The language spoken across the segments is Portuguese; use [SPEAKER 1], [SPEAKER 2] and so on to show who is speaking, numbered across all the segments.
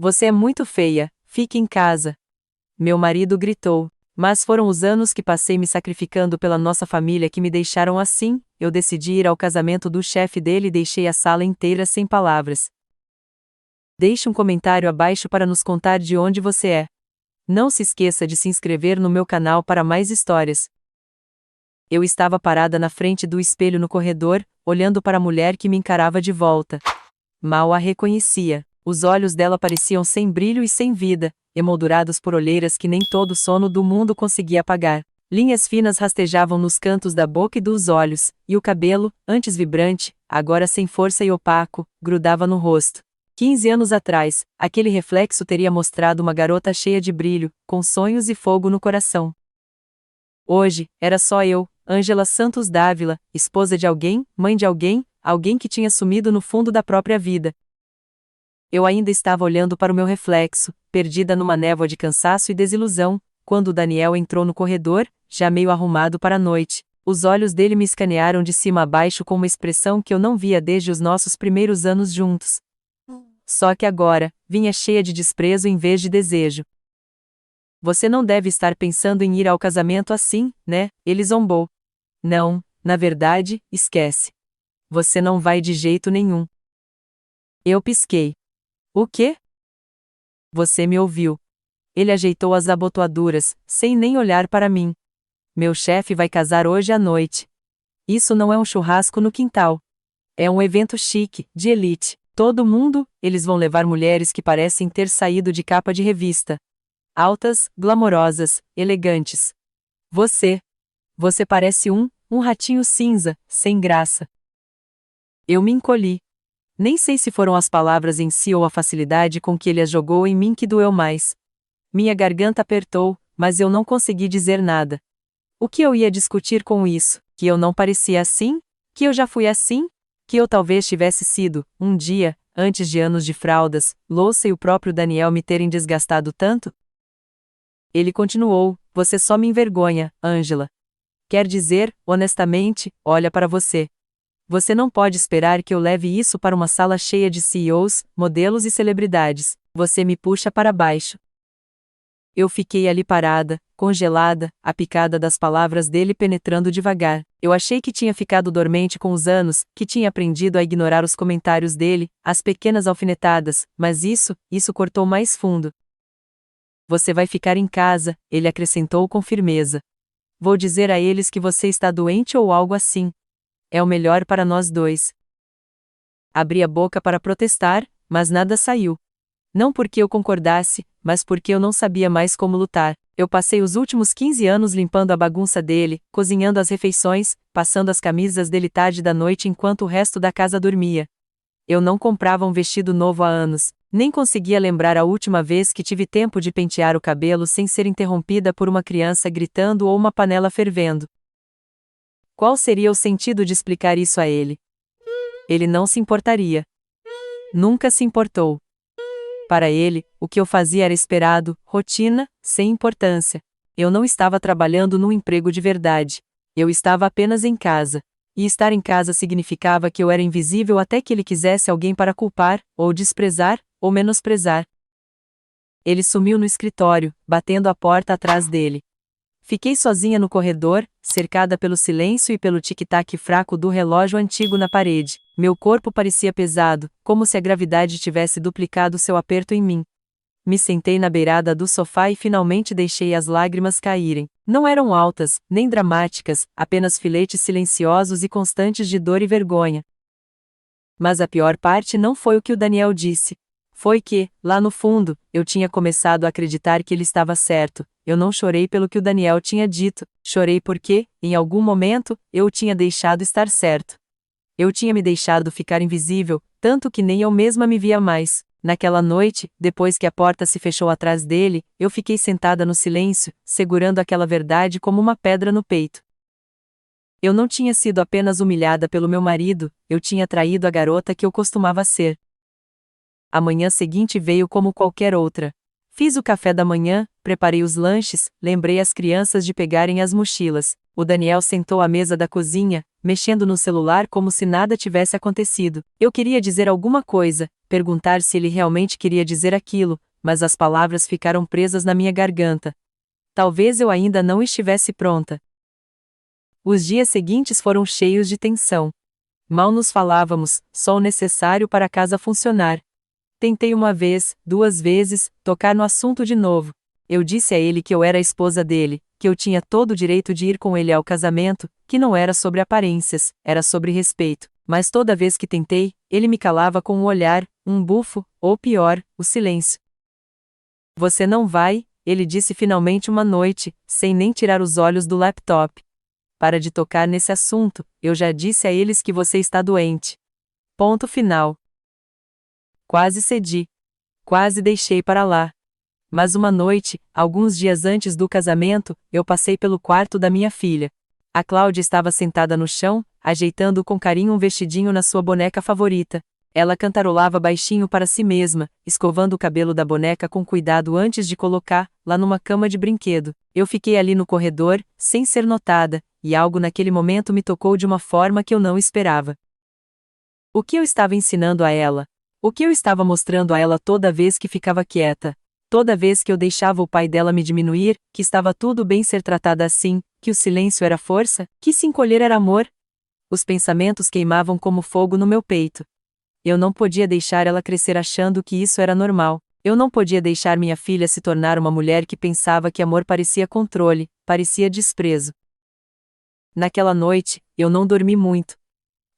[SPEAKER 1] Você é muito feia, fique em casa. Meu marido gritou. Mas foram os anos que passei me sacrificando pela nossa família que me deixaram assim. Eu decidi ir ao casamento do chefe dele e deixei a sala inteira sem palavras. Deixe um comentário abaixo para nos contar de onde você é. Não se esqueça de se inscrever no meu canal para mais histórias. Eu estava parada na frente do espelho no corredor, olhando para a mulher que me encarava de volta. Mal a reconhecia. Os olhos dela pareciam sem brilho e sem vida, emoldurados por olheiras que nem todo o sono do mundo conseguia apagar. Linhas finas rastejavam nos cantos da boca e dos olhos, e o cabelo, antes vibrante, agora sem força e opaco, grudava no rosto. 15 anos atrás, aquele reflexo teria mostrado uma garota cheia de brilho, com sonhos e fogo no coração. Hoje, era só eu, Ângela Santos Dávila, esposa de alguém, mãe de alguém, alguém que tinha sumido no fundo da própria vida. Eu ainda estava olhando para o meu reflexo, perdida numa névoa de cansaço e desilusão, quando o Daniel entrou no corredor, já meio arrumado para a noite. Os olhos dele me escanearam de cima a baixo com uma expressão que eu não via desde os nossos primeiros anos juntos. Só que agora, vinha cheia de desprezo em vez de desejo. Você não deve estar pensando em ir ao casamento assim, né? Ele zombou. Não, na verdade, esquece. Você não vai de jeito nenhum. Eu pisquei. O quê? Você me ouviu. Ele ajeitou as abotoaduras, sem nem olhar para mim. Meu chefe vai casar hoje à noite. Isso não é um churrasco no quintal. É um evento chique, de elite. Todo mundo, eles vão levar mulheres que parecem ter saído de capa de revista. Altas, glamorosas, elegantes. Você parece um ratinho cinza, sem graça. Eu me encolhi. Nem sei se foram as palavras em si ou a facilidade com que ele as jogou em mim que doeu mais. Minha garganta apertou, mas eu não consegui dizer nada. O que eu ia discutir com isso? Que eu não parecia assim? Que eu já fui assim? Que eu talvez tivesse sido, um dia, antes de anos de fraldas, louça e o próprio Daniel me terem desgastado tanto? Ele continuou, você só me envergonha, Ângela. Quer dizer, honestamente, olha para você. Você não pode esperar que eu leve isso para uma sala cheia de CEOs, modelos e celebridades. Você me puxa para baixo. Eu fiquei ali parada, congelada, a picada das palavras dele penetrando devagar. Eu achei que tinha ficado dormente com os anos, que tinha aprendido a ignorar os comentários dele, as pequenas alfinetadas, mas isso cortou mais fundo. Você vai ficar em casa, ele acrescentou com firmeza. Vou dizer a eles que você está doente ou algo assim. É o melhor para nós dois. Abri a boca para protestar, mas nada saiu. Não porque eu concordasse, mas porque eu não sabia mais como lutar. Eu passei os últimos 15 anos limpando a bagunça dele, cozinhando as refeições, passando as camisas dele tarde da noite enquanto o resto da casa dormia. Eu não comprava um vestido novo há anos, nem conseguia lembrar a última vez que tive tempo de pentear o cabelo sem ser interrompida por uma criança gritando ou uma panela fervendo. Qual seria o sentido de explicar isso a ele? Ele não se importaria. Nunca se importou. Para ele, o que eu fazia era esperado, rotina, sem importância. Eu não estava trabalhando num emprego de verdade. Eu estava apenas em casa. E estar em casa significava que eu era invisível até que ele quisesse alguém para culpar, ou desprezar, ou menosprezar. Ele sumiu no escritório, batendo a porta atrás dele. Fiquei sozinha no corredor, cercada pelo silêncio e pelo tic-tac fraco do relógio antigo na parede. Meu corpo parecia pesado, como se a gravidade tivesse duplicado seu aperto em mim. Me sentei na beirada do sofá e finalmente deixei as lágrimas caírem. Não eram altas, nem dramáticas, apenas filetes silenciosos e constantes de dor e vergonha. Mas a pior parte não foi o que o Daniel disse. Foi que, lá no fundo, eu tinha começado a acreditar que ele estava certo. Eu não chorei pelo que o Daniel tinha dito, chorei porque, em algum momento, eu o tinha deixado estar certo. Eu tinha me deixado ficar invisível, tanto que nem eu mesma me via mais. Naquela noite, depois que a porta se fechou atrás dele, eu fiquei sentada no silêncio, segurando aquela verdade como uma pedra no peito. Eu não tinha sido apenas humilhada pelo meu marido, eu tinha traído a garota que eu costumava ser. A manhã seguinte veio como qualquer outra. Fiz o café da manhã, preparei os lanches, lembrei as crianças de pegarem as mochilas. O Daniel sentou à mesa da cozinha, mexendo no celular como se nada tivesse acontecido. Eu queria dizer alguma coisa, perguntar se ele realmente queria dizer aquilo, mas as palavras ficaram presas na minha garganta. Talvez eu ainda não estivesse pronta. Os dias seguintes foram cheios de tensão. Mal nos falávamos, só o necessário para a casa funcionar. Tentei uma vez, 2 vezes, tocar no assunto de novo. Eu disse a ele que eu era a esposa dele, que eu tinha todo o direito de ir com ele ao casamento, que não era sobre aparências, era sobre respeito. Mas toda vez que tentei, ele me calava com um olhar, um bufo, ou pior, o silêncio. Você não vai, ele disse finalmente uma noite, sem nem tirar os olhos do laptop. Para de tocar nesse assunto, eu já disse a eles que você está doente. Ponto final. Quase cedi. Quase deixei para lá. Mas uma noite, alguns dias antes do casamento, eu passei pelo quarto da minha filha. A Cláudia estava sentada no chão, ajeitando com carinho um vestidinho na sua boneca favorita. Ela cantarolava baixinho para si mesma, escovando o cabelo da boneca com cuidado antes de colocar, lá numa cama de brinquedo. Eu fiquei ali no corredor, sem ser notada, e algo naquele momento me tocou de uma forma que eu não esperava. O que eu estava ensinando a ela? O que eu estava mostrando a ela toda vez que ficava quieta? Toda vez que eu deixava o pai dela me diminuir, que estava tudo bem ser tratada assim, que o silêncio era força, que se encolher era amor? Os pensamentos queimavam como fogo no meu peito. Eu não podia deixar ela crescer achando que isso era normal. Eu não podia deixar minha filha se tornar uma mulher que pensava que amor parecia controle, parecia desprezo. Naquela noite, eu não dormi muito.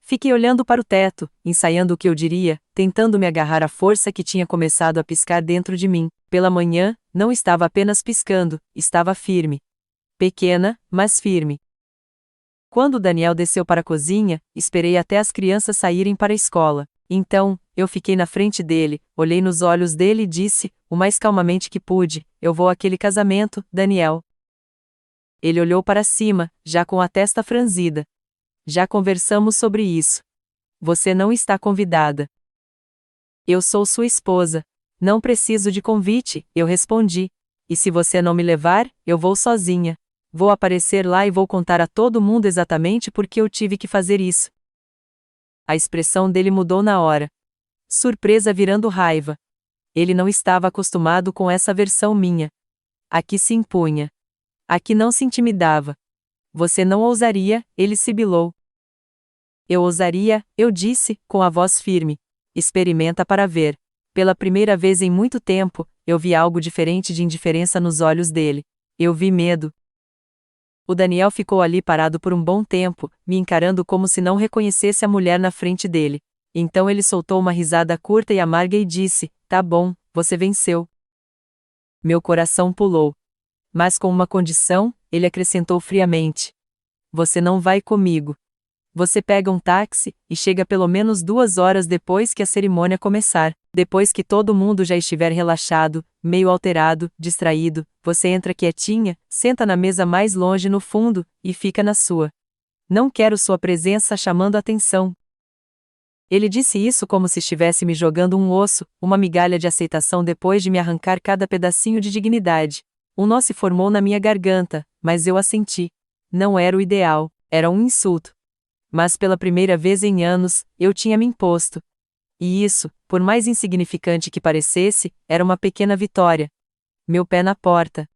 [SPEAKER 1] Fiquei olhando para o teto, ensaiando o que eu diria, tentando me agarrar à força que tinha começado a piscar dentro de mim. Pela manhã, não estava apenas piscando, estava firme. Pequena, mas firme. Quando Daniel desceu para a cozinha, esperei até as crianças saírem para a escola. Então, eu fiquei na frente dele, olhei nos olhos dele e disse, o mais calmamente que pude, eu vou àquele casamento, Daniel. Ele olhou para cima, já com a testa franzida. Já conversamos sobre isso. Você não está convidada. Eu sou sua esposa. Não preciso de convite, eu respondi. E se você não me levar, eu vou sozinha. Vou aparecer lá e vou contar a todo mundo exatamente por que eu tive que fazer isso. A expressão dele mudou na hora. Surpresa virando raiva. Ele não estava acostumado com essa versão minha. Aqui se impunha. Aqui não se intimidava. Você não ousaria, ele sibilou. Eu ousaria, eu disse, com a voz firme. Experimenta para ver. Pela primeira vez em muito tempo, eu vi algo diferente de indiferença nos olhos dele. Eu vi medo. O Daniel ficou ali parado por um bom tempo, me encarando como se não reconhecesse a mulher na frente dele. Então ele soltou uma risada curta e amarga e disse, tá bom, você venceu. Meu coração pulou. Mas com uma condição, ele acrescentou friamente. Você não vai comigo. Você pega um táxi, e chega pelo menos 2 horas depois que a cerimônia começar. Depois que todo mundo já estiver relaxado, meio alterado, distraído, você entra quietinha, senta na mesa mais longe no fundo, e fica na sua. Não quero sua presença chamando atenção. Ele disse isso como se estivesse me jogando um osso, uma migalha de aceitação depois de me arrancar cada pedacinho de dignidade. Um nó se formou na minha garganta, mas eu assenti. Não era o ideal, era um insulto. Mas pela primeira vez em anos, eu tinha me imposto. E isso, por mais insignificante que parecesse, era uma pequena vitória. Meu pé na porta.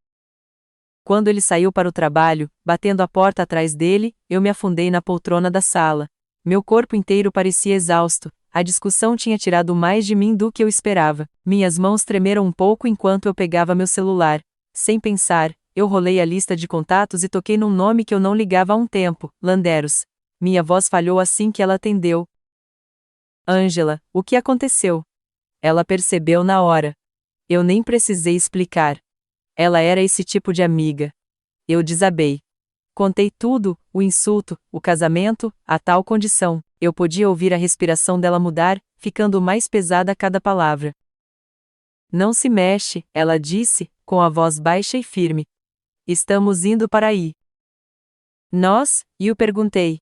[SPEAKER 1] Quando ele saiu para o trabalho, batendo a porta atrás dele, eu me afundei na poltrona da sala. Meu corpo inteiro parecia exausto, a discussão tinha tirado mais de mim do que eu esperava. Minhas mãos tremeram um pouco enquanto eu pegava meu celular. Sem pensar, eu rolei a lista de contatos e toquei num nome que eu não ligava há um tempo, Landeros. Minha voz falhou assim que ela atendeu. Ângela, o que aconteceu? Ela percebeu na hora. Eu nem precisei explicar. Ela era esse tipo de amiga. Eu desabei. Contei tudo, o insulto, o casamento, a tal condição. Eu podia ouvir a respiração dela mudar, ficando mais pesada a cada palavra. Não se mexe, ela disse, com a voz baixa e firme. Estamos indo para aí. Nós? E eu perguntei.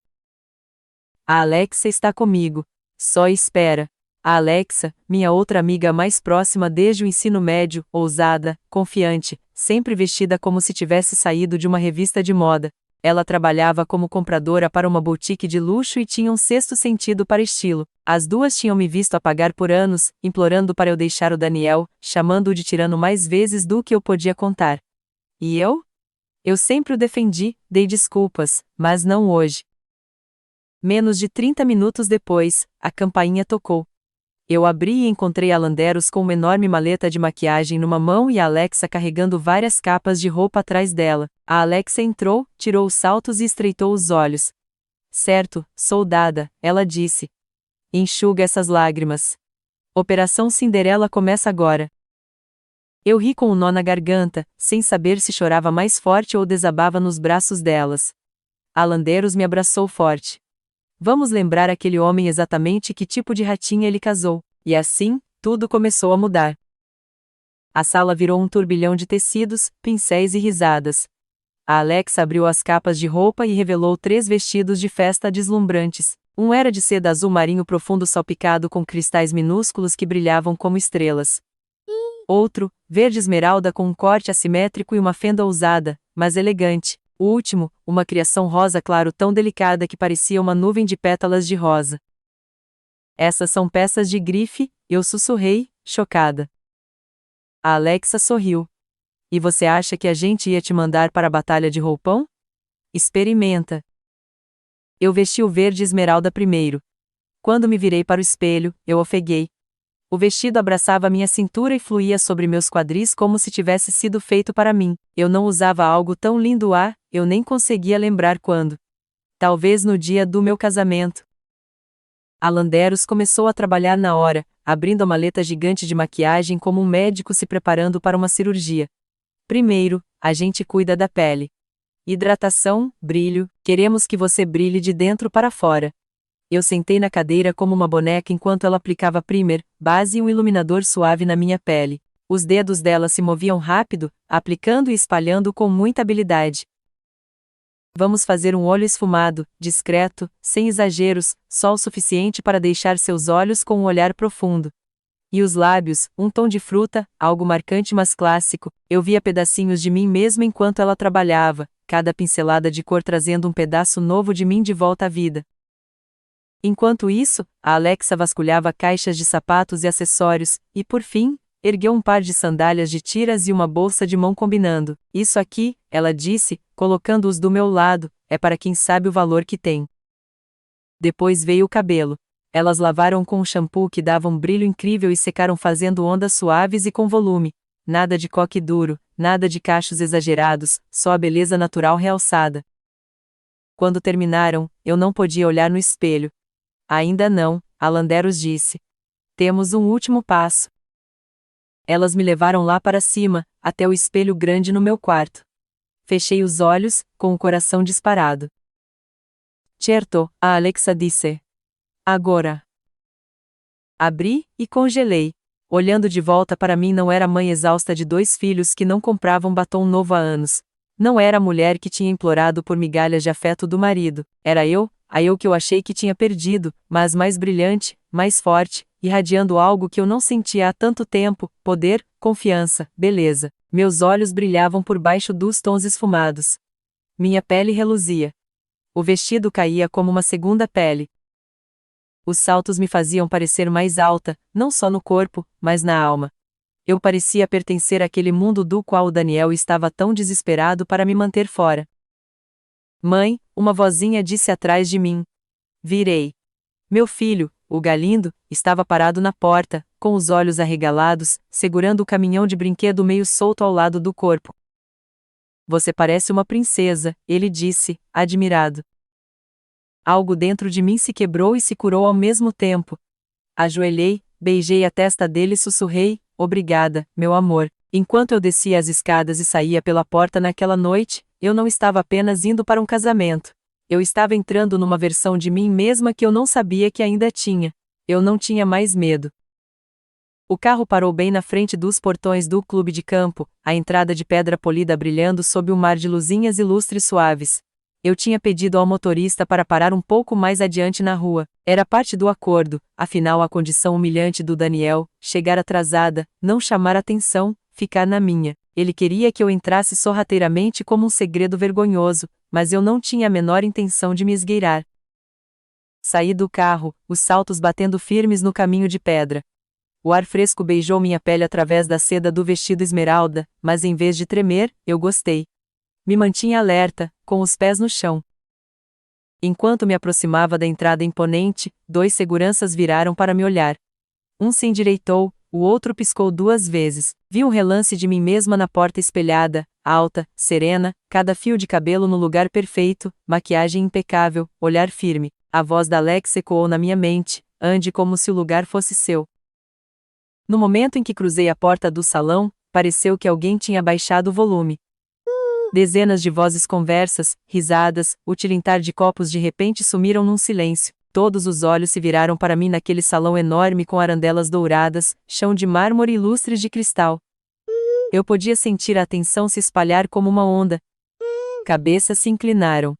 [SPEAKER 1] A Alexa está comigo. Só espera. A Alexa, minha outra amiga mais próxima desde o ensino médio, ousada, confiante, sempre vestida como se tivesse saído de uma revista de moda. Ela trabalhava como compradora para uma boutique de luxo e tinha um sexto sentido para estilo. As duas tinham me visto apagar por anos, implorando para eu deixar o Daniel, chamando-o de tirano mais vezes do que eu podia contar. E eu? Eu sempre o defendi, dei desculpas, mas não hoje. Menos de 30 minutos depois, a campainha tocou. Eu abri e encontrei a Landeros com uma enorme maleta de maquiagem numa mão e a Alexa carregando várias capas de roupa atrás dela. A Alexa entrou, tirou os saltos e estreitou os olhos. Certo, soldada, ela disse. Enxuga essas lágrimas. Operação Cinderela começa agora. Eu ri com um nó na garganta, sem saber se chorava mais forte ou desabava nos braços delas. A Landeros me abraçou forte. Vamos lembrar aquele homem exatamente que tipo de ratinha ele casou. E assim, tudo começou a mudar. A sala virou um turbilhão de tecidos, pincéis e risadas. A Alexa abriu as capas de roupa e revelou 3 vestidos de festa deslumbrantes. Um era de seda azul marinho profundo salpicado com cristais minúsculos que brilhavam como estrelas. Outro, verde esmeralda com um corte assimétrico e uma fenda ousada, mas elegante. O último, uma criação rosa claro tão delicada que parecia uma nuvem de pétalas de rosa. Essas são peças de grife, eu sussurrei, chocada. A Alexa sorriu. E você acha que a gente ia te mandar para a batalha de roupão? Experimenta. Eu vesti o verde esmeralda primeiro. Quando me virei para o espelho, eu ofeguei. O vestido abraçava minha cintura e fluía sobre meus quadris como se tivesse sido feito para mim. Eu não usava algo tão lindo eu nem conseguia lembrar quando. Talvez no dia do meu casamento. A Landeros começou a trabalhar na hora, abrindo a maleta gigante de maquiagem como um médico se preparando para uma cirurgia. Primeiro, a gente cuida da pele. Hidratação, brilho, queremos que você brilhe de dentro para fora. Eu sentei na cadeira como uma boneca enquanto ela aplicava primer, base e um iluminador suave na minha pele. Os dedos dela se moviam rápido, aplicando e espalhando com muita habilidade. Vamos fazer um olho esfumado, discreto, sem exageros, só o suficiente para deixar seus olhos com um olhar profundo. E os lábios, um tom de fruta, algo marcante mas clássico. Eu via pedacinhos de mim mesmo enquanto ela trabalhava, cada pincelada de cor trazendo um pedaço novo de mim de volta à vida. Enquanto isso, a Alexa vasculhava caixas de sapatos e acessórios, e por fim, ergueu um par de sandálias de tiras e uma bolsa de mão combinando. Isso aqui, ela disse, colocando-os do meu lado, é para quem sabe o valor que tem. Depois veio o cabelo. Elas lavaram com um shampoo que dava um brilho incrível e secaram fazendo ondas suaves e com volume. Nada de coque duro, nada de cachos exagerados, só a beleza natural realçada. Quando terminaram, eu não podia olhar no espelho. Ainda não, a Landeros disse. Temos um último passo. Elas me levaram lá para cima, até o espelho grande no meu quarto. Fechei os olhos, com o coração disparado. Certo, a Alexa disse. Agora. Abri, e congelei. Olhando de volta para mim não era a mãe exausta de 2 filhos que não compravam batom novo há anos. Não era a mulher que tinha implorado por migalhas de afeto do marido. Era eu, a eu que eu achei que tinha perdido, mas mais brilhante, mais forte, irradiando algo que eu não sentia há tanto tempo, poder, confiança, beleza. Meus olhos brilhavam por baixo dos tons esfumados. Minha pele reluzia. O vestido caía como uma segunda pele. Os saltos me faziam parecer mais alta, não só no corpo, mas na alma. Eu parecia pertencer àquele mundo do qual o Daniel estava tão desesperado para me manter fora. Mãe, uma vozinha disse atrás de mim. Virei. Meu filho, o Galindo, estava parado na porta, com os olhos arregalados, segurando o caminhão de brinquedo meio solto ao lado do corpo. Você parece uma princesa, ele disse, admirado. Algo dentro de mim se quebrou e se curou ao mesmo tempo. Ajoelhei, beijei a testa dele e sussurrei, obrigada, meu amor. Enquanto eu descia as escadas e saía pela porta naquela noite, eu não estava apenas indo para um casamento. Eu estava entrando numa versão de mim mesma que eu não sabia que ainda tinha. Eu não tinha mais medo. O carro parou bem na frente dos portões do clube de campo, a entrada de pedra polida brilhando sob um mar de luzinhas e lustres suaves. Eu tinha pedido ao motorista para parar um pouco mais adiante na rua. Era parte do acordo, afinal a condição humilhante do Daniel, chegar atrasada, não chamar atenção, ficar na minha. Ele queria que eu entrasse sorrateiramente como um segredo vergonhoso, mas eu não tinha a menor intenção de me esgueirar. Saí do carro, os saltos batendo firmes no caminho de pedra. O ar fresco beijou minha pele através da seda do vestido esmeralda, mas em vez de tremer, eu gostei. Me mantinha alerta, com os pés no chão. Enquanto me aproximava da entrada imponente, 2 seguranças viraram para me olhar. Um se endireitou, o outro piscou 2 vezes. Vi um relance de mim mesma na porta espelhada, alta, serena, cada fio de cabelo no lugar perfeito, maquiagem impecável, olhar firme. A voz da Alex ecoou na minha mente: ande como se o lugar fosse seu. No momento em que cruzei a porta do salão, pareceu que alguém tinha baixado o volume. Dezenas de vozes conversas, risadas, o tilintar de copos de repente sumiram num silêncio. Todos os olhos se viraram para mim naquele salão enorme com arandelas douradas, chão de mármore e lustres de cristal. Eu podia sentir a atenção se espalhar como uma onda. Cabeças se inclinaram.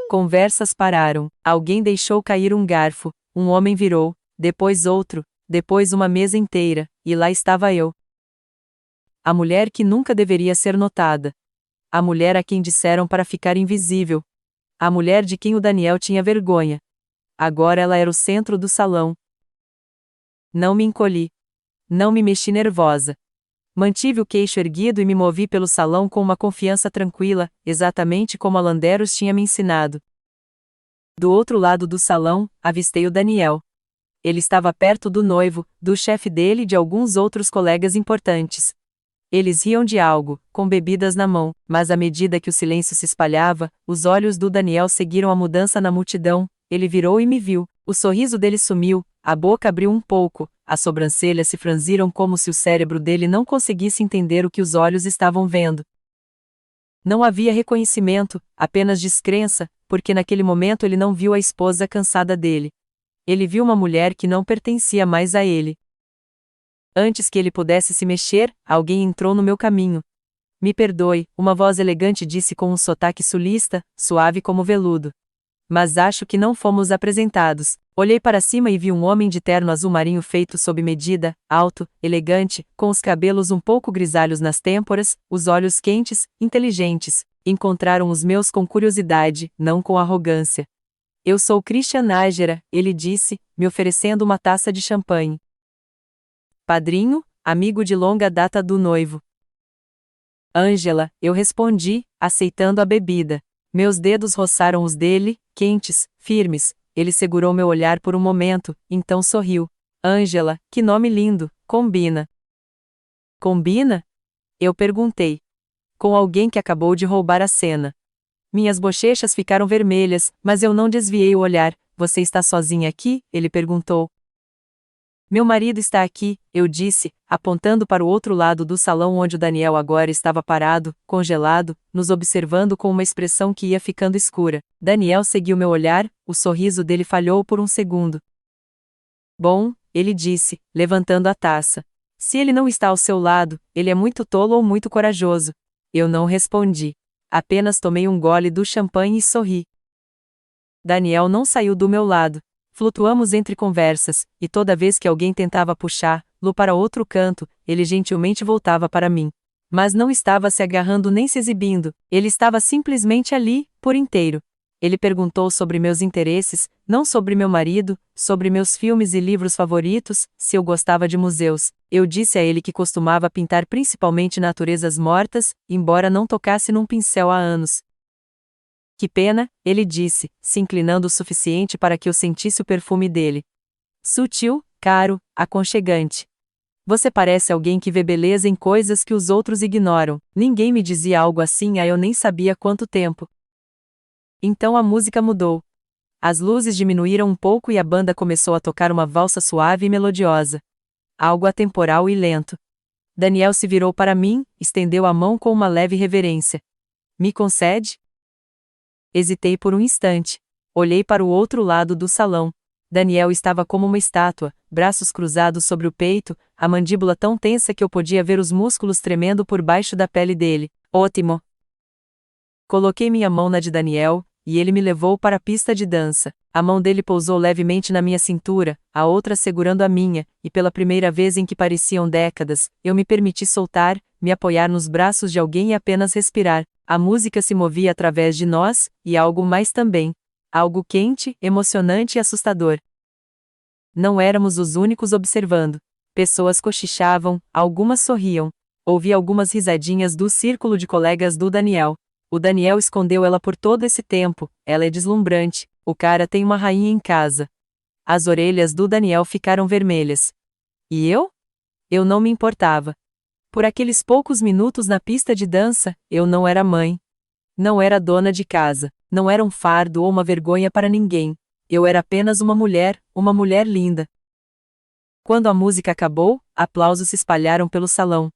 [SPEAKER 1] Conversas pararam. Alguém deixou cair um garfo, um homem virou, depois outro, depois uma mesa inteira, e lá estava eu. A mulher que nunca deveria ser notada. A mulher a quem disseram para ficar invisível. A mulher de quem o Daniel tinha vergonha. Agora ela era o centro do salão. Não me encolhi. Não me mexi nervosa. Mantive o queixo erguido e me movi pelo salão com uma confiança tranquila, exatamente como a Landeros tinha me ensinado. Do outro lado do salão, avistei o Daniel. Ele estava perto do noivo, do chefe dele e de alguns outros colegas importantes. Eles riam de algo, com bebidas na mão, mas à medida que o silêncio se espalhava, os olhos do Daniel seguiram a mudança na multidão. Ele virou e me viu, o sorriso dele sumiu, a boca abriu um pouco, as sobrancelhas se franziram como se o cérebro dele não conseguisse entender o que os olhos estavam vendo. Não havia reconhecimento, apenas descrença, porque naquele momento ele não viu a esposa cansada dele. Ele viu uma mulher que não pertencia mais a ele. Antes que ele pudesse se mexer, alguém entrou no meu caminho. Me perdoe, uma voz elegante disse com um sotaque sulista, suave como veludo. Mas acho que não fomos apresentados. Olhei para cima e vi um homem de terno azul marinho feito sob medida, alto, elegante, com os cabelos um pouco grisalhos nas têmporas, os olhos quentes, inteligentes. Encontraram os meus com curiosidade, não com arrogância. Eu sou Christian Nájera, ele disse, me oferecendo uma taça de champanhe. Padrinho, amigo de longa data do noivo. Ângela, eu respondi, aceitando a bebida. Meus dedos roçaram os dele, quentes, firmes. Ele segurou meu olhar por um momento, então sorriu. Ângela, que nome lindo, combina. Combina? Eu perguntei. Com alguém que acabou de roubar a cena. Minhas bochechas ficaram vermelhas, mas eu não desviei o olhar. Você está sozinha aqui? Ele perguntou. Meu marido está aqui, eu disse, apontando para o outro lado do salão onde o Daniel agora estava parado, congelado, nos observando com uma expressão que ia ficando escura. Daniel seguiu meu olhar, o sorriso dele falhou por um segundo. Bom, ele disse, levantando a taça. Se ele não está ao seu lado, ele é muito tolo ou muito corajoso. Eu não respondi. Apenas tomei um gole do champanhe e sorri. Daniel não saiu do meu lado. Flutuamos entre conversas, e toda vez que alguém tentava puxá-lo para outro canto, ele gentilmente voltava para mim. Mas não estava se agarrando nem se exibindo, ele estava simplesmente ali, por inteiro. Ele perguntou sobre meus interesses, não sobre meu marido, sobre meus filmes e livros favoritos, se eu gostava de museus. Eu disse a ele que costumava pintar principalmente naturezas mortas, embora não tocasse num pincel há anos. Que pena, ele disse, se inclinando o suficiente para que eu sentisse o perfume dele. Sutil, caro, aconchegante. Você parece alguém que vê beleza em coisas que os outros ignoram. Ninguém me dizia algo assim há eu nem sabia quanto tempo. Então a música mudou. As luzes diminuíram um pouco e a banda começou a tocar uma valsa suave e melodiosa. Algo atemporal e lento. Daniel se virou para mim, estendeu a mão com uma leve reverência. Me concede? Hesitei por um instante. Olhei para o outro lado do salão. Daniel estava como uma estátua, braços cruzados sobre o peito, a mandíbula tão tensa que eu podia ver os músculos tremendo por baixo da pele dele. Ótimo! Coloquei minha mão na de Daniel, e ele me levou para a pista de dança. A mão dele pousou levemente na minha cintura, a outra segurando a minha, e pela primeira vez em que pareciam décadas, eu me permiti soltar, me apoiar nos braços de alguém e apenas respirar. A música se movia através de nós, e algo mais também. Algo quente, emocionante e assustador. Não éramos os únicos observando. Pessoas cochichavam, algumas sorriam. Ouvi algumas risadinhas do círculo de colegas do Daniel. O Daniel escondeu ela por todo esse tempo, ela é deslumbrante, o cara tem uma rainha em casa. As orelhas do Daniel ficaram vermelhas. E eu? Eu não me importava. Por aqueles poucos minutos na pista de dança, eu não era mãe. Não era dona de casa, não era um fardo ou uma vergonha para ninguém. Eu era apenas uma mulher linda. Quando a música acabou, aplausos se espalharam pelo salão.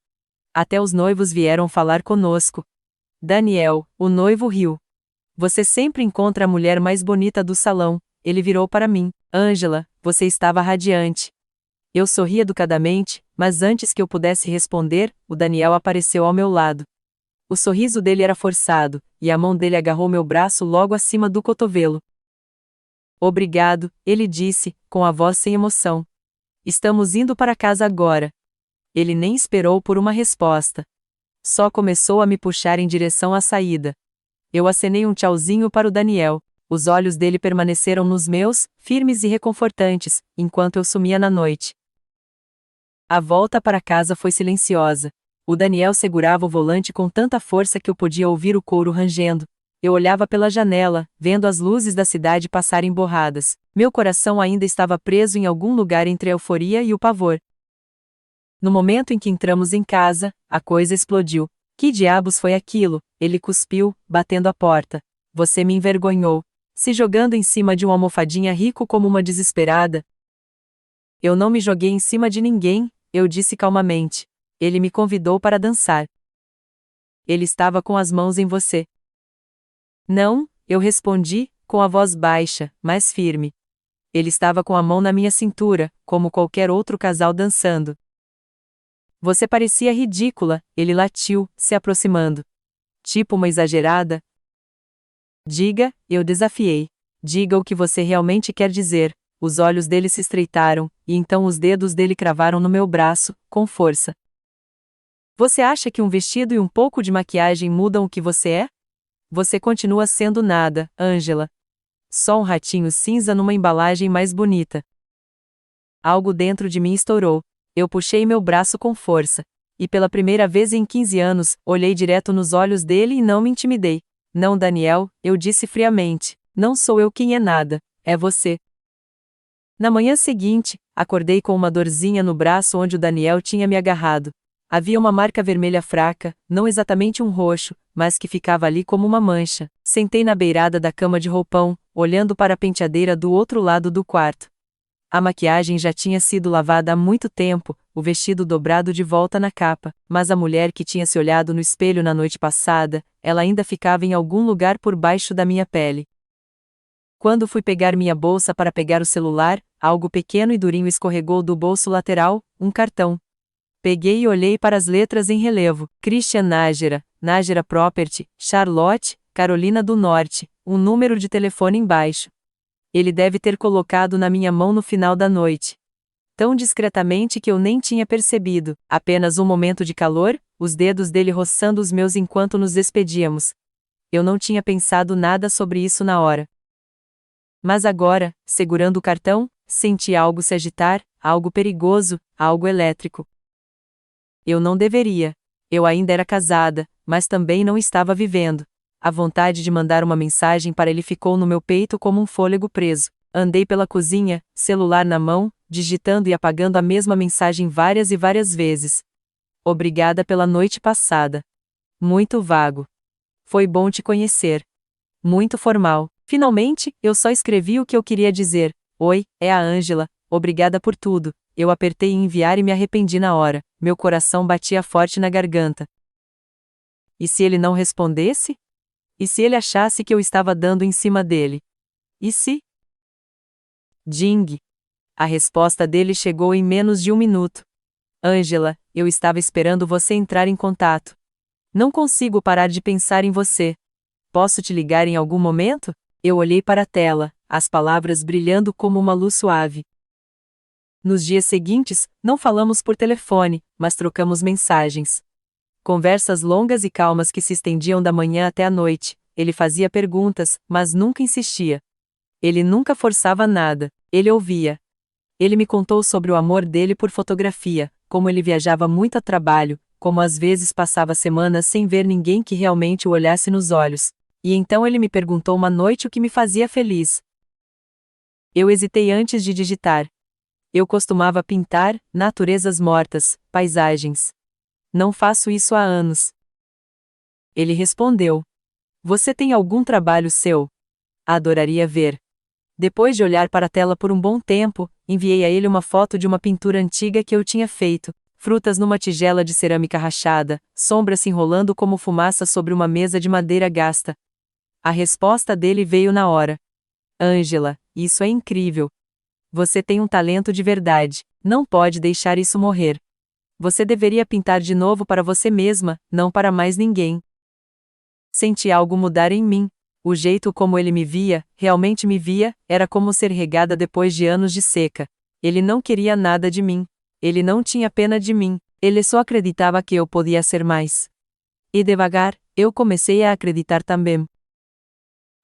[SPEAKER 1] Até os noivos vieram falar conosco. Daniel, o noivo riu. Você sempre encontra a mulher mais bonita do salão. Ele virou para mim. Ângela, você estava radiante. Eu sorri educadamente, mas antes que eu pudesse responder, o Daniel apareceu ao meu lado. O sorriso dele era forçado, e a mão dele agarrou meu braço logo acima do cotovelo. Obrigado, ele disse, com a voz sem emoção. Estamos indo para casa agora. Ele nem esperou por uma resposta. Só começou a me puxar em direção à saída. Eu acenei um tchauzinho para o Daniel. Os olhos dele permaneceram nos meus, firmes e reconfortantes, enquanto eu sumia na noite. A volta para casa foi silenciosa. O Daniel segurava o volante com tanta força que eu podia ouvir o couro rangendo. Eu olhava pela janela, vendo as luzes da cidade passarem borradas. Meu coração ainda estava preso em algum lugar entre a euforia e o pavor. No momento em que entramos em casa, a coisa explodiu. Que diabos foi aquilo? Ele cuspiu, batendo a porta. Você me envergonhou. Se jogando em cima de uma almofadinha rico como uma desesperada. Eu não me joguei em cima de ninguém, eu disse calmamente. Ele me convidou para dançar. Ele estava com as mãos em você. Não, eu respondi, com a voz baixa, mas firme. Ele estava com a mão na minha cintura, como qualquer outro casal dançando. Você parecia ridícula, ele latiu, se aproximando. Tipo uma exagerada. Diga, eu desafiei. Diga o que você realmente quer dizer. Os olhos dele se estreitaram, e então os dedos dele cravaram no meu braço, com força. Você acha que um vestido e um pouco de maquiagem mudam o que você é? Você continua sendo nada, Ângela. Só um ratinho cinza numa embalagem mais bonita. Algo dentro de mim estourou. Eu puxei meu braço com força. E pela primeira vez em 15 anos, olhei direto nos olhos dele e não me intimidei. Não, Daniel, eu disse friamente. Não sou eu quem é nada, é você. Na manhã seguinte, acordei com uma dorzinha no braço onde o Daniel tinha me agarrado. Havia uma marca vermelha fraca, não exatamente um roxo, mas que ficava ali como uma mancha. Sentei na beirada da cama de roupão, olhando para a penteadeira do outro lado do quarto. A maquiagem já tinha sido lavada há muito tempo, o vestido dobrado de volta na capa, mas a mulher que tinha se olhado no espelho na noite passada, ela ainda ficava em algum lugar por baixo da minha pele. Quando fui pegar minha bolsa para pegar o celular, algo pequeno e durinho escorregou do bolso lateral, um cartão. Peguei e olhei para as letras em relevo. Christian Nájera, Nájera Property, Charlotte, Carolina do Norte, um número de telefone embaixo. Ele deve ter colocado na minha mão no final da noite. Tão discretamente que eu nem tinha percebido, apenas um momento de calor, os dedos dele roçando os meus enquanto nos despedíamos. Eu não tinha pensado nada sobre isso na hora. Mas agora, segurando o cartão, senti algo se agitar, algo perigoso, algo elétrico. Eu não deveria. Eu ainda era casada, mas também não estava vivendo. A vontade de mandar uma mensagem para ele ficou no meu peito como um fôlego preso. Andei pela cozinha, celular na mão, digitando e apagando a mesma mensagem várias e várias vezes. Obrigada pela noite passada. Muito vago. Foi bom te conhecer. Muito formal. Finalmente, eu só escrevi o que eu queria dizer. Oi, é a Ângela. Obrigada por tudo. Eu apertei em enviar e me arrependi na hora. Meu coração batia forte na garganta. E se ele não respondesse? E se ele achasse que eu estava dando em cima dele? E se? Ding! A resposta dele chegou em menos de um minuto. Ângela, eu estava esperando você entrar em contato. Não consigo parar de pensar em você. Posso te ligar em algum momento? Eu olhei para a tela, as palavras brilhando como uma luz suave. Nos dias seguintes, não falamos por telefone, mas trocamos mensagens. Conversas longas e calmas que se estendiam da manhã até a noite. Ele fazia perguntas, mas nunca insistia. Ele nunca forçava nada. Ele ouvia. Ele me contou sobre o amor dele por fotografia, como ele viajava muito a trabalho, como às vezes passava semanas sem ver ninguém que realmente o olhasse nos olhos. E então ele me perguntou uma noite o que me fazia feliz. Eu hesitei antes de digitar. Eu costumava pintar naturezas mortas, paisagens. Não faço isso há anos. Ele respondeu: Você tem algum trabalho seu? Adoraria ver. Depois de olhar para a tela por um bom tempo, enviei a ele uma foto de uma pintura antiga que eu tinha feito: frutas numa tigela de cerâmica rachada, sombra se enrolando como fumaça sobre uma mesa de madeira gasta. A resposta dele veio na hora. Ângela, isso é incrível. Você tem um talento de verdade, não pode deixar isso morrer. Você deveria pintar de novo para você mesma, não para mais ninguém. Senti algo mudar em mim. O jeito como ele me via, realmente me via, era como ser regada depois de anos de seca. Ele não queria nada de mim. Ele não tinha pena de mim. Ele só acreditava que eu podia ser mais. E devagar, eu comecei a acreditar também.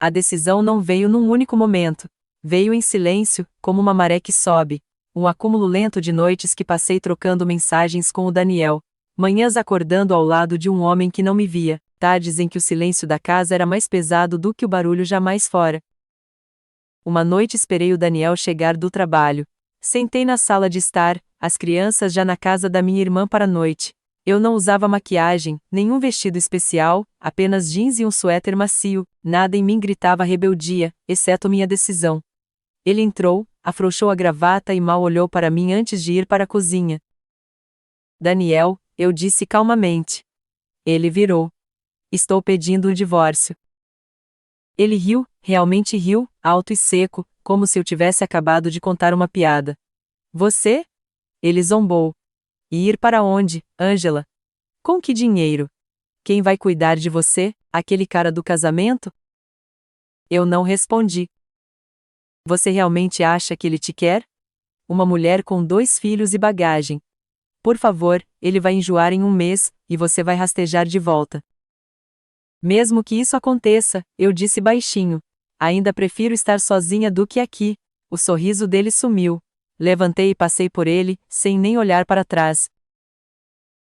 [SPEAKER 1] A decisão não veio num único momento. Veio em silêncio, como uma maré que sobe. Um acúmulo lento de noites que passei trocando mensagens com o Daniel. Manhãs acordando ao lado de um homem que não me via. Tardes em que o silêncio da casa era mais pesado do que o barulho jamais fora. Uma noite esperei o Daniel chegar do trabalho. Sentei na sala de estar, as crianças já na casa da minha irmã para a noite. Eu não usava maquiagem, nenhum vestido especial, apenas jeans e um suéter macio. Nada em mim gritava rebeldia, exceto minha decisão. Ele entrou, afrouxou a gravata e mal olhou para mim antes de ir para a cozinha. Daniel, eu disse calmamente. Ele virou. Estou pedindo o divórcio. Ele riu, realmente riu, alto e seco, como se eu tivesse acabado de contar uma piada. Você? Ele zombou. E ir para onde, Ângela? Com que dinheiro? Quem vai cuidar de você, aquele cara do casamento? Eu não respondi. Você realmente acha que ele te quer? Uma mulher com 2 filhos e bagagem. Por favor, ele vai enjoar em um mês, e você vai rastejar de volta. Mesmo que isso aconteça, eu disse baixinho. Ainda prefiro estar sozinha do que aqui. O sorriso dele sumiu. Levantei e passei por ele, sem nem olhar para trás.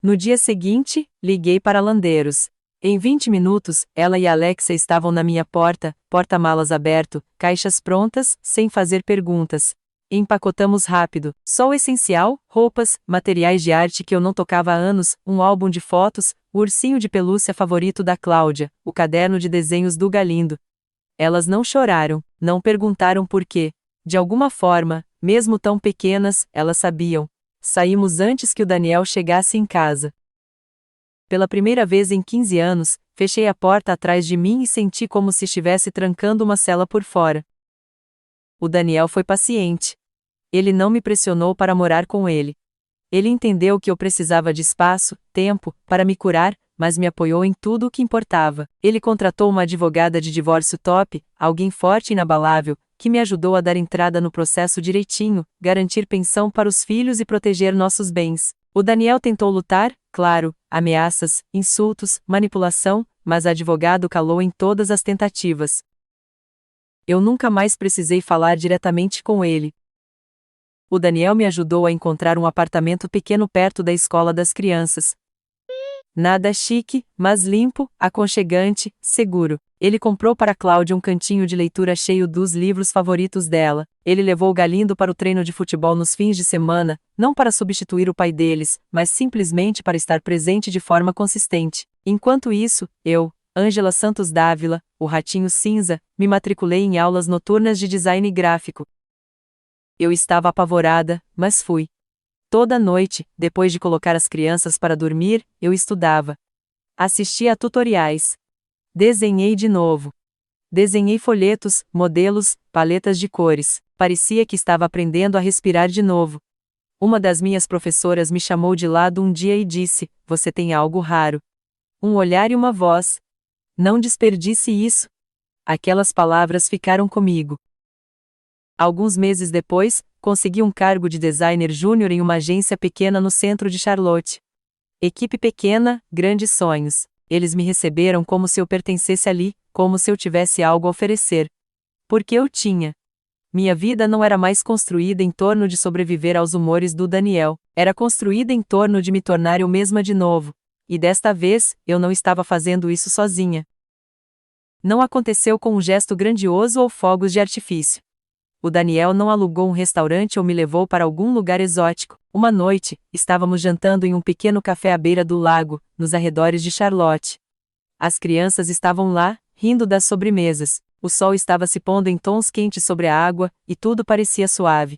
[SPEAKER 1] No dia seguinte, liguei para Landeiros. Em 20 minutos, ela e Alexa estavam na minha porta, porta-malas aberto, caixas prontas, sem fazer perguntas. Empacotamos rápido, só o essencial, roupas, materiais de arte que eu não tocava há anos, um álbum de fotos, o ursinho de pelúcia favorito da Cláudia, o caderno de desenhos do Galindo. Elas não choraram, não perguntaram por quê. De alguma forma, mesmo tão pequenas, elas sabiam. Saímos antes que o Daniel chegasse em casa. Pela primeira vez em 15 anos, fechei a porta atrás de mim e senti como se estivesse trancando uma cela por fora. O Daniel foi paciente. Ele não me pressionou para morar com ele. Ele entendeu que eu precisava de espaço, tempo, para me curar, mas me apoiou em tudo o que importava. Ele contratou uma advogada de divórcio top, alguém forte e inabalável, que me ajudou a dar entrada no processo direitinho, garantir pensão para os filhos e proteger nossos bens. O Daniel tentou lutar, claro, ameaças, insultos, manipulação, mas a advogado calou em todas as tentativas. Eu nunca mais precisei falar diretamente com ele. O Daniel me ajudou a encontrar um apartamento pequeno perto da escola das crianças. Nada chique, mas limpo, aconchegante, seguro. Ele comprou para Cláudia um cantinho de leitura cheio dos livros favoritos dela. Ele levou o Galindo para o treino de futebol nos fins de semana, não para substituir o pai deles, mas simplesmente para estar presente de forma consistente. Enquanto isso, eu, Ângela Santos Dávila, o ratinho cinza, me matriculei em aulas noturnas de design gráfico. Eu estava apavorada, mas fui. Toda noite, depois de colocar as crianças para dormir, eu estudava. Assisti a tutoriais. Desenhei de novo. Desenhei folhetos, modelos, paletas de cores. Parecia que estava aprendendo a respirar de novo. Uma das minhas professoras me chamou de lado um dia e disse: Você tem algo raro. Um olhar e uma voz. Não desperdice isso. Aquelas palavras ficaram comigo. Alguns meses depois, consegui um cargo de designer júnior em uma agência pequena no centro de Charlotte. Equipe pequena, grandes sonhos. Eles me receberam como se eu pertencesse ali, como se eu tivesse algo a oferecer. Porque eu tinha. Minha vida não era mais construída em torno de sobreviver aos humores do Daniel, era construída em torno de me tornar eu mesma de novo. E desta vez, eu não estava fazendo isso sozinha. Não aconteceu com um gesto grandioso ou fogos de artifício. O Daniel não alugou um restaurante ou me levou para algum lugar exótico. Uma noite, estávamos jantando em um pequeno café à beira do lago, nos arredores de Charlotte. As crianças estavam lá, rindo das sobremesas. O sol estava se pondo em tons quentes sobre a água, e tudo parecia suave.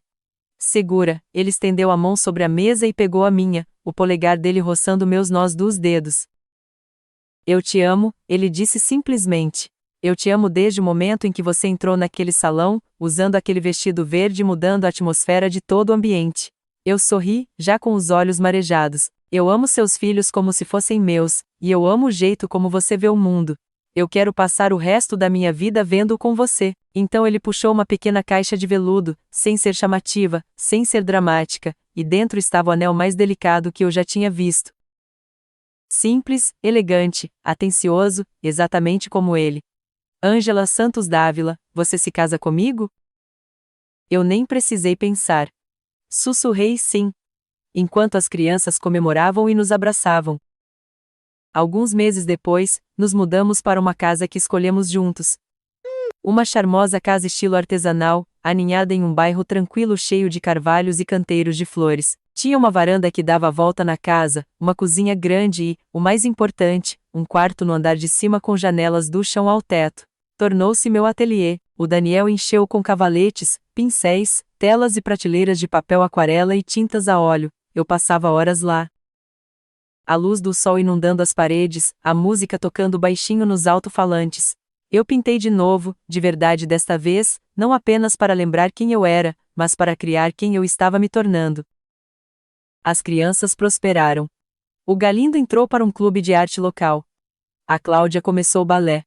[SPEAKER 1] Segura, ele estendeu a mão sobre a mesa e pegou a minha, o polegar dele roçando meus nós dos dedos. Eu te amo, ele disse simplesmente. Eu te amo desde o momento em que você entrou naquele salão, usando aquele vestido verde e mudando a atmosfera de todo o ambiente. Eu sorri, já com os olhos marejados. Eu amo seus filhos como se fossem meus, e eu amo o jeito como você vê o mundo. Eu quero passar o resto da minha vida vendo-o com você. Então ele puxou uma pequena caixa de veludo, sem ser chamativa, sem ser dramática, e dentro estava o anel mais delicado que eu já tinha visto. Simples, elegante, atencioso, exatamente como ele. Ângela Santos Dávila, você se casa comigo? Eu nem precisei pensar. Sussurrei sim. Enquanto as crianças comemoravam e nos abraçavam. Alguns meses depois, nos mudamos para uma casa que escolhemos juntos. Uma charmosa casa estilo artesanal, aninhada em um bairro tranquilo cheio de carvalhos e canteiros de flores. Tinha uma varanda que dava a volta na casa, uma cozinha grande e, o mais importante, um quarto no andar de cima com janelas do chão ao teto. Tornou-se meu ateliê. O Daniel encheu com cavaletes, pincéis, telas e prateleiras de papel aquarela e tintas a óleo. Eu passava horas lá. A luz do sol inundando as paredes, a música tocando baixinho nos alto-falantes. Eu pintei de novo, de verdade desta vez, não apenas para lembrar quem eu era, mas para criar quem eu estava me tornando. As crianças prosperaram. O Galindo entrou para um clube de arte local. A Cláudia começou o balé.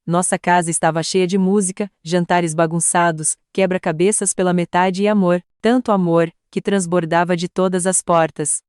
[SPEAKER 1] Nossa casa estava cheia de música, jantares bagunçados, quebra-cabeças pela metade e amor, tanto amor, que transbordava de todas as portas.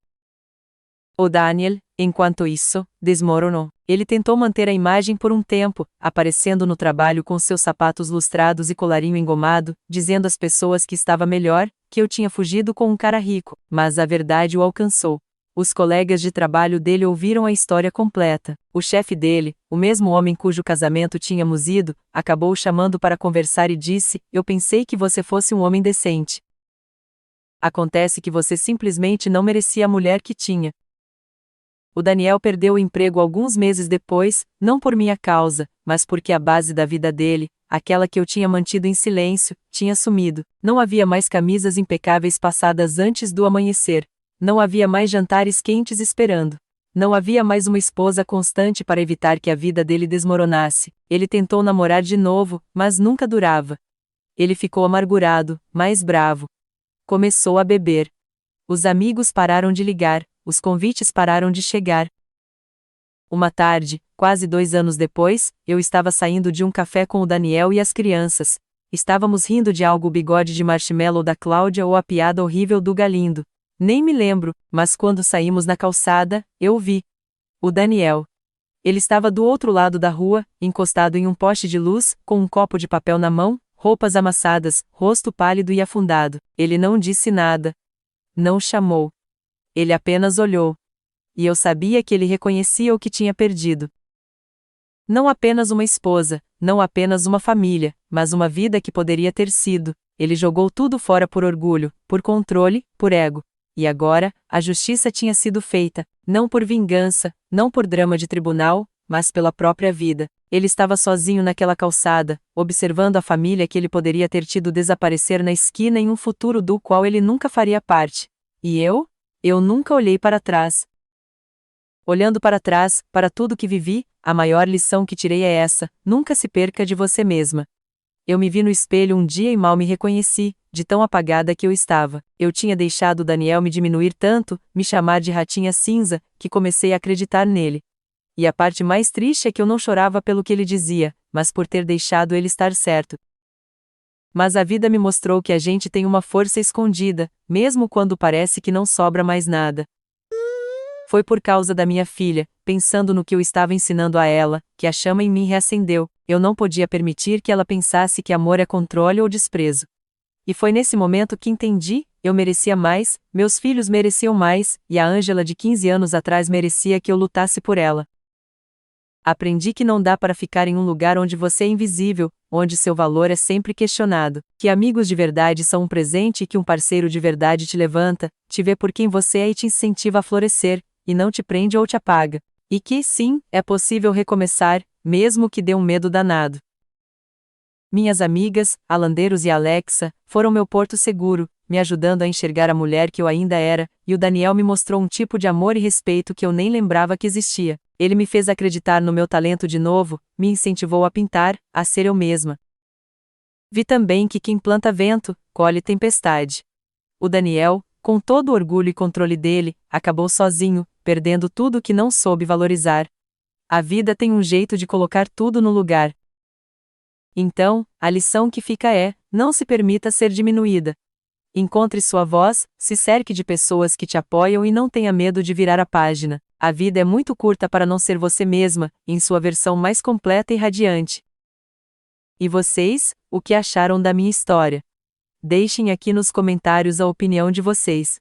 [SPEAKER 1] O Daniel, enquanto isso, desmoronou. Ele tentou manter a imagem por um tempo, aparecendo no trabalho com seus sapatos lustrados e colarinho engomado, dizendo às pessoas que estava melhor, que eu tinha fugido com um cara rico, mas a verdade o alcançou. Os colegas de trabalho dele ouviram a história completa. O chefe dele, o mesmo homem cujo casamento tínhamos ido, acabou o chamando para conversar e disse: "Eu pensei que você fosse um homem decente. Acontece que você simplesmente não merecia a mulher que tinha." O Daniel perdeu o emprego alguns meses depois, não por minha causa, mas porque a base da vida dele, aquela que eu tinha mantido em silêncio, tinha sumido. Não havia mais camisas impecáveis passadas antes do amanhecer. Não havia mais jantares quentes esperando. Não havia mais uma esposa constante para evitar que a vida dele desmoronasse. Ele tentou namorar de novo, mas nunca durava. Ele ficou amargurado, mais bravo. Começou a beber. Os amigos pararam de ligar, os convites pararam de chegar. Uma tarde, quase 2 anos depois, eu estava saindo de um café com o Daniel e as crianças. Estávamos rindo de algo, o bigode de marshmallow da Cláudia ou a piada horrível do Galindo. Nem me lembro, mas quando saímos na calçada, eu vi o Daniel. Ele estava do outro lado da rua, encostado em um poste de luz, com um copo de papel na mão, roupas amassadas, rosto pálido e afundado. Ele não disse nada. Não chamou. Ele apenas olhou. E eu sabia que ele reconhecia o que tinha perdido. Não apenas uma esposa, não apenas uma família, mas uma vida que poderia ter sido. Ele jogou tudo fora por orgulho, por controle, por ego. E agora, a justiça tinha sido feita, não por vingança, não por drama de tribunal, mas pela própria vida. Ele estava sozinho naquela calçada, observando a família que ele poderia ter tido desaparecer na esquina em um futuro do qual ele nunca faria parte. E eu? Eu nunca olhei para trás. Olhando para trás, para tudo que vivi, a maior lição que tirei é essa: nunca se perca de você mesma. Eu me vi no espelho um dia e mal me reconheci, de tão apagada que eu estava. Eu tinha deixado o Daniel me diminuir tanto, me chamar de ratinha cinza, que comecei a acreditar nele. E a parte mais triste é que eu não chorava pelo que ele dizia, mas por ter deixado ele estar certo. Mas a vida me mostrou que a gente tem uma força escondida, mesmo quando parece que não sobra mais nada. Foi por causa da minha filha, pensando no que eu estava ensinando a ela, que a chama em mim reacendeu. Eu não podia permitir que ela pensasse que amor é controle ou desprezo. E foi nesse momento que entendi, eu merecia mais, meus filhos mereciam mais, e a Ângela de 15 anos atrás merecia que eu lutasse por ela. Aprendi que não dá para ficar em um lugar onde você é invisível, onde seu valor é sempre questionado, que amigos de verdade são um presente e que um parceiro de verdade te levanta, te vê por quem você é e te incentiva a florescer, e não te prende ou te apaga. E que, sim, é possível recomeçar, mesmo que dê um medo danado. Minhas amigas, a Landeiros e a Alexa, foram meu porto seguro, me ajudando a enxergar a mulher que eu ainda era, e o Daniel me mostrou um tipo de amor e respeito que eu nem lembrava que existia. Ele me fez acreditar no meu talento de novo, me incentivou a pintar, a ser eu mesma. Vi também que quem planta vento, colhe tempestade. O Daniel, com todo o orgulho e controle dele, acabou sozinho, perdendo tudo que não soube valorizar. A vida tem um jeito de colocar tudo no lugar. Então, a lição que fica é: não se permita ser diminuída. Encontre sua voz, se cerque de pessoas que te apoiam e não tenha medo de virar a página. A vida é muito curta para não ser você mesma, em sua versão mais completa e radiante. E vocês, o que acharam da minha história? Deixem aqui nos comentários a opinião de vocês.